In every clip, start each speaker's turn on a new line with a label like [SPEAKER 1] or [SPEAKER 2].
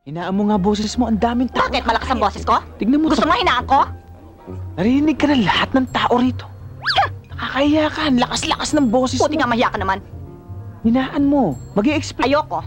[SPEAKER 1] Hinaan mo nga boses mo, ang daming tao.
[SPEAKER 2] Bakit? Malakas ang boses ko?
[SPEAKER 1] Tignan mo
[SPEAKER 2] Gusto mo hinaan ko?
[SPEAKER 1] Narinig ka ng lahat ng tao rito. Nakakahiya ka, ang lakas-lakas ng boses
[SPEAKER 2] Puti
[SPEAKER 1] mo.
[SPEAKER 2] nga mahiya ka naman.
[SPEAKER 1] Hinaan mo, mag-i-explain.
[SPEAKER 2] Ayoko.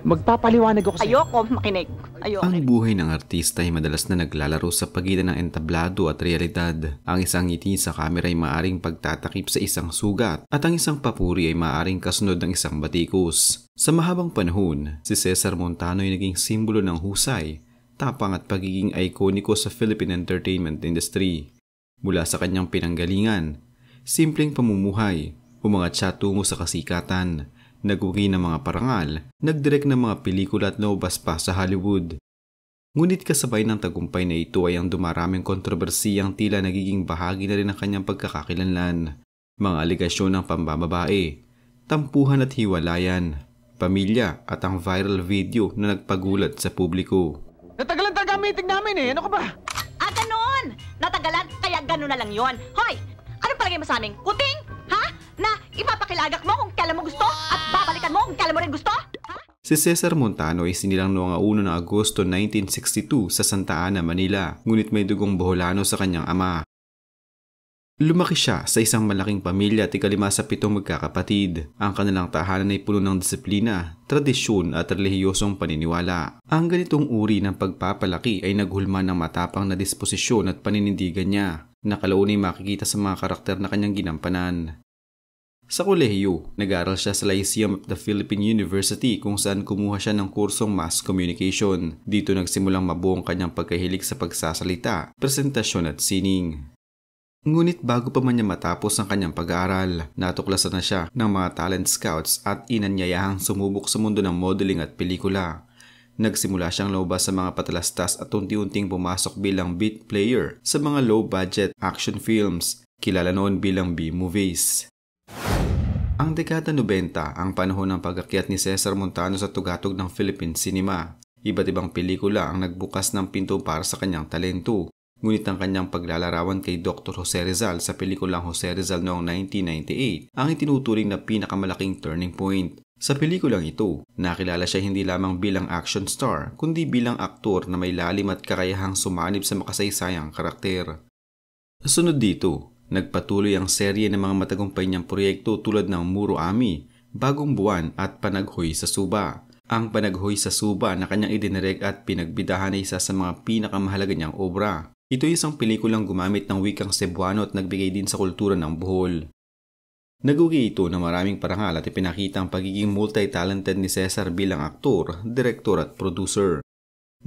[SPEAKER 1] Magpapaliwanag ako sa'yo.
[SPEAKER 2] Ayoko makinig. Ayoko.
[SPEAKER 3] Ang buhay ng artista ay madalas na naglalaro sa pagitan ng entablado at realidad. Ang isang ngiti sa kamera ay maaring pagtatakip sa isang sugat at ang isang papuri ay maaring kasunod ng isang batikos. Sa mahabang panahon, si Cesar Montano ay naging simbolo ng husay, tapang at pagiging ikoniko sa Philippine entertainment industry. Mula sa kanyang pinanggalingan, simpleng pamumuhay, umangat siya tungo sa kasikatan, nagugi ng mga parangal, nagdirek ng mga pelikula at naubas pa sa Hollywood. Ngunit kasabay ng tagumpay na ito ay ang dumaraming kontrobersiyang tila nagiging bahagi na rin ng kanyang pagkakakilanlan. Mga aligasyon ng pambababae, tampuhan at hiwalayan, pamilya at ang viral video na nagpagulat sa publiko.
[SPEAKER 1] Natagalan talaga ang meeting namin eh, ano ka ba?
[SPEAKER 2] Ah, ganun! Natagalan, kaya ganun na lang yon. Hoy! Anong palagay mo sa amin? Kuting? Ha? Na ipapakilagak mo kung kailan mo gusto at babalikan mo kung kailan mo rin gusto? Ha?
[SPEAKER 3] Si Cesar Montano ay sinilang noong 1 ng Agosto 1962 sa Santa Ana, Manila, ngunit may dugong Boholano sa kanyang ama. Lumaki siya sa isang malaking pamilya at ikalima sa 7 magkakapatid. Ang kanilang tahanan ay puno ng disiplina, tradisyon at relihiyosong paniniwala. Ang ganitong uri ng pagpapalaki ay naghulma ng matapang na disposisyon at paninindigan niya, na kalaunay makikita sa mga karakter na kanyang ginampanan. Sa kolehiyo, nag-aral siya sa Lyceum of the Philippine University kung saan kumuha siya ng kursong Mass Communication. Dito nagsimulang mabuo ang kanyang pagkahilig sa pagsasalita, presentasyon at sining. Ngunit bago pa man niya matapos ang kanyang pag-aaral, natuklasan na siya ng mga talent scouts at inanyayahang sumubok sa mundo ng modeling at pelikula. Nagsimula siyang lumabas sa mga patalastas at unti-unting pumasok bilang beat player sa mga low-budget action films, kilala noon bilang B-movies. Ang dekada 90 ang panahon ng pag-akyat ni Cesar Montano sa tugatog ng Philippine cinema. Iba't ibang pelikula ang nagbukas ng pinto para sa kanyang talento. Ngunit ang kanyang paglalarawan kay Dr. Jose Rizal sa pelikulang Jose Rizal noong 1998 ang itinuturing na pinakamalaking turning point. Sa pelikulang ito, nakilala siya hindi lamang bilang action star, kundi bilang aktor na may lalim at kakayahang sumanib sa makasaysayang karakter. Sunod dito, nagpatuloy ang serye ng mga matagumpay niyang proyekto tulad ng Muro Ami, Bagong Buwan at Panaghoy sa Suba. Ang Panaghoy sa Suba na kanyang idinirek at pinagbidahan ay isa sa mga pinakamahalaga niyang obra. Ito ay isang pelikulang gumamit ng wikang Cebuano at nagbigay din sa kultura ng Bohol. Nagugi ito ng maraming parangal at ipinakita ang pagiging multi-talented ni Cesar bilang aktor, direktor at producer.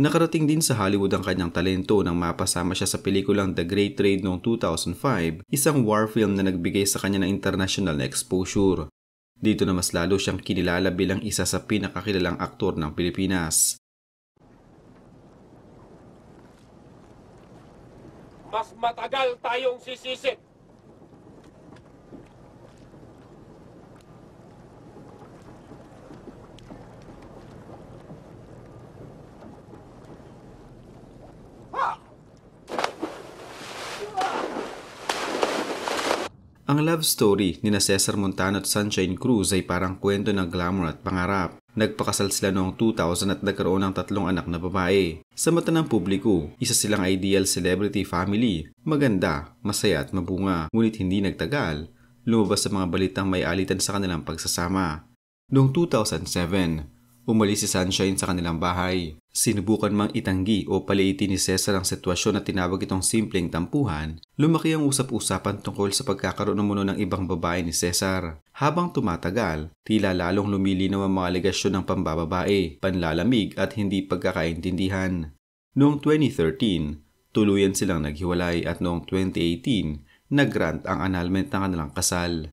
[SPEAKER 3] Nakarating din sa Hollywood ang kanyang talento nang mapasama siya sa pelikulang The Great Trade noong 2005, isang war film na nagbigay sa kanya ng international na exposure. Dito na mas lalo siyang kinilala bilang isa sa pinakakilalang aktor ng Pilipinas.
[SPEAKER 4] Mas matagal tayong sisisit.
[SPEAKER 3] Ang love story ni Cesar Montano at Sunshine Cruz ay parang kwento ng glamour at pangarap. Nagpakasal sila noong 2000 at nagkaroon ng 3 anak na babae. Sa mata ng publiko, isa silang ideal celebrity family. Maganda, masaya at mabunga. Ngunit hindi nagtagal, lumabas sa mga balitang may alitan sa kanilang pagsasama. Noong 2007, umalis si Sunshine sa kanilang bahay. Sinubukan mang itanggi o paliitin ni Cesar ang sitwasyon at tinawag itong simpleng tampuhan. Lumaki ang usap-usapan tungkol sa pagkakaroon ng muno ng ibang babae ni Cesar. Habang tumatagal, tila lalong lumilinaw ang mga alegasyon ng pambababae, panlalamig at hindi pagkakaintindihan. Noong 2013, tuluyan silang naghiwalay at noong 2018, nag-grant ang annulment ng kanilang kasal.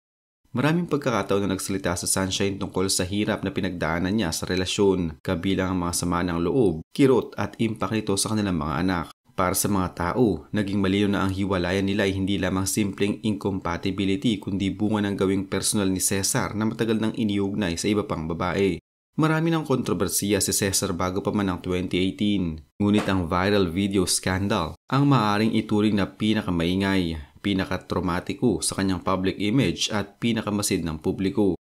[SPEAKER 3] Maraming pagkakataon na nagsalita sa Sunshine tungkol sa hirap na pinagdaanan niya sa relasyon, kabilang ang mga sama ng loob, kirot at impact nito sa kanilang mga anak. Para sa mga tao, naging malinaw na ang hiwalayan nila ay hindi lamang simpleng incompatibility kundi bunga ng gawing personal ni Cesar na matagal nang iniugnay sa iba pang babae. Marami ng kontrobersiya si Cesar bago pa man ng 2018. Ngunit ang viral video scandal ang maaaring ituring na pinakamaingay, pinaka-traumatiko sa kanyang public image at pinakamasid ng publiko.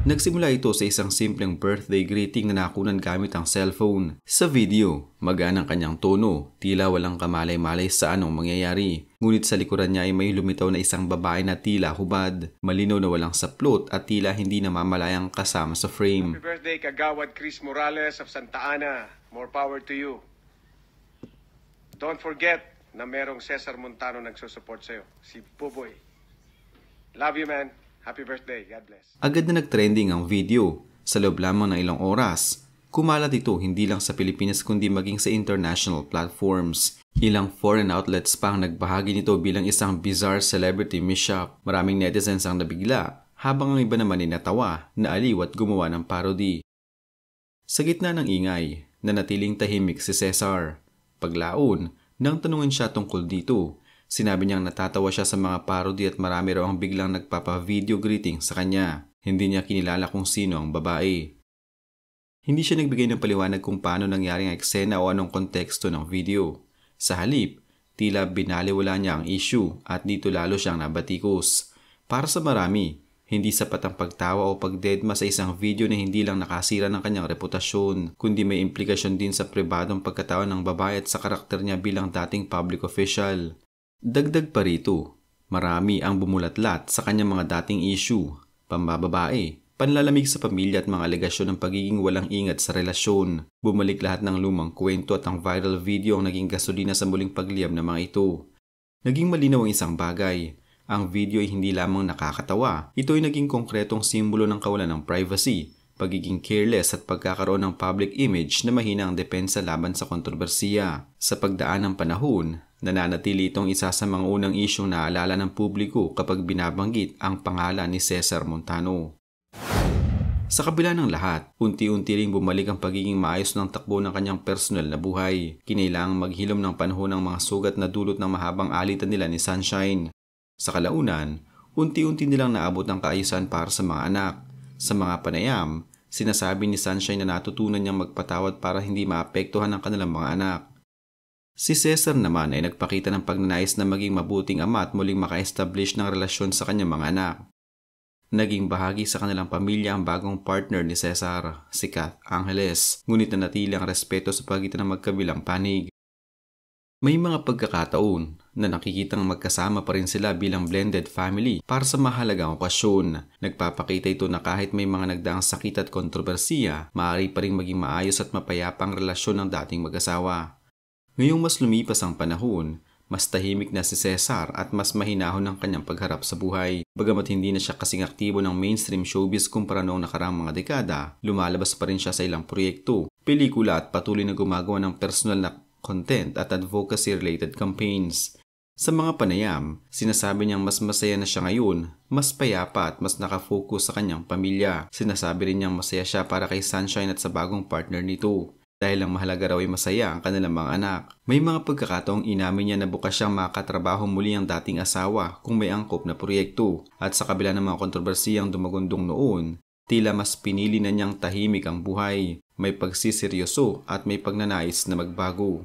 [SPEAKER 3] Nagsimula ito sa isang simpleng birthday greeting na nakunan gamit ang cellphone. Sa video, magaan ang kanyang tono, tila walang kamalay-malay sa anong mangyayari. Ngunit sa likuran niya ay may lumitaw na isang babae na tila hubad, malinaw na walang saplot at tila hindi namamalayang kasama sa frame.
[SPEAKER 5] Happy birthday, Kagawad Chris Morales of Santa Ana. More power to you. Don't forget na merong Cesar Montano nagsusupport sa'yo. Si Puboy. Love you, man. Happy birthday. God bless.
[SPEAKER 3] Agad na nagtrending ang video. Sa loob lamang ng ilang oras, kumalat ito hindi lang sa Pilipinas kundi maging sa international platforms. Ilang foreign outlets pa ang nagbahagi nito bilang isang bizarre celebrity mishap. Maraming netizens ang nabigla, habang ang iba naman ay natawa, naaliw at gumawa ng parody. Sa gitna ng ingay, nanatiling tahimik si Cesar. Paglaon, nang tanungin siya tungkol dito, sinabi niyang natatawa siya sa mga parody at marami raw ang biglang nagpapa-video greeting sa kanya. Hindi niya kinilala kung sino ang babae. Hindi siya nagbigay ng paliwanag kung paano nangyari ang eksena o anong konteksto ng video. Sa halip, tila binaliwala niya ang issue at dito lalo siyang nabatikos. Para sa marami, hindi sapat ang pagtawa o pagdedma sa isang video na hindi lang nakasira ng kanyang reputasyon, kundi may implikasyon din sa pribadong pagkatao ng babae at sa karakter niya bilang dating public official. Dagdag pa rito, marami ang bumulatlat sa kanyang mga dating issue, pambababae, panlalamig sa pamilya at mga alegasyon ng pagiging walang ingat sa relasyon. Bumalik lahat ng lumang kwento at ang viral video ang naging gasolina sa muling pagliyab ng mga ito. Naging malinaw ang isang bagay. Ang video ay hindi lamang nakakatawa, ito ay naging konkretong simbolo ng kawalan ng privacy, pagiging careless at pagkakaroon ng public image na mahinang depensa laban sa kontrobersiya. Sa pagdaan ng panahon, nananatili itong isa sa mga unang isyong naalala ng publiko kapag binabanggit ang pangalan ni Cesar Montano. Sa kabila ng lahat, unti-unti ring bumalik ang pagiging maayos ng takbo ng kanyang personal na buhay. Kinailangang maghilom ng panahon ng mga sugat na dulot ng mahabang alitan nila ni Sunshine. Sa kalaunan, unti-unti nilang naabot ang kaayusan para sa mga anak. Sa mga panayam, sinasabi ni Sunshine na natutunan niyang magpatawad para hindi maapektuhan ang kanilang mga anak. Si Cesar naman ay nagpakita ng pagnanais na maging mabuting ama at muling maka-establish ng relasyon sa kanyang mga anak. Naging bahagi sa kanilang pamilya ang bagong partner ni Cesar, si Kath Angeles, ngunit nanatili ang respeto sa pagitan ng magkabilang panig. May mga pagkakataon na nakikitang magkasama pa rin sila bilang blended family para sa mahalagang okasyon. Nagpapakita ito na kahit may mga nagdaang sakit at kontrobersiya, maaari pa rin maging maayos at mapayapang relasyon ng dating mag-asawa. Ngayong mas lumipas ang panahon, mas tahimik na si Cesar at mas mahinahon ang kanyang pagharap sa buhay. Bagamat hindi na siya kasing aktibo ng mainstream showbiz kumpara noong nakaraang mga dekada, lumalabas pa rin siya sa ilang proyekto, pelikula at patuloy na gumagawa ng personal na content at advocacy-related campaigns. Sa mga panayam, sinasabi niyang mas masaya na siya ngayon, mas payapa at mas nakafocus sa kanyang pamilya. Sinasabi rin niyang masaya siya para kay Sunshine at sa bagong partner nito. Dahil ang mahalaga raw ay masaya ang kanilang mga anak. May mga pagkakataong inamin niya na bukas siyang makatrabaho muli ang dating asawa kung may angkop na proyekto. At sa kabila ng mga kontrobersiyang dumagundong noon, tila mas pinili na niyang tahimik ang buhay, may pagsiseryoso at may pagnanais na magbago.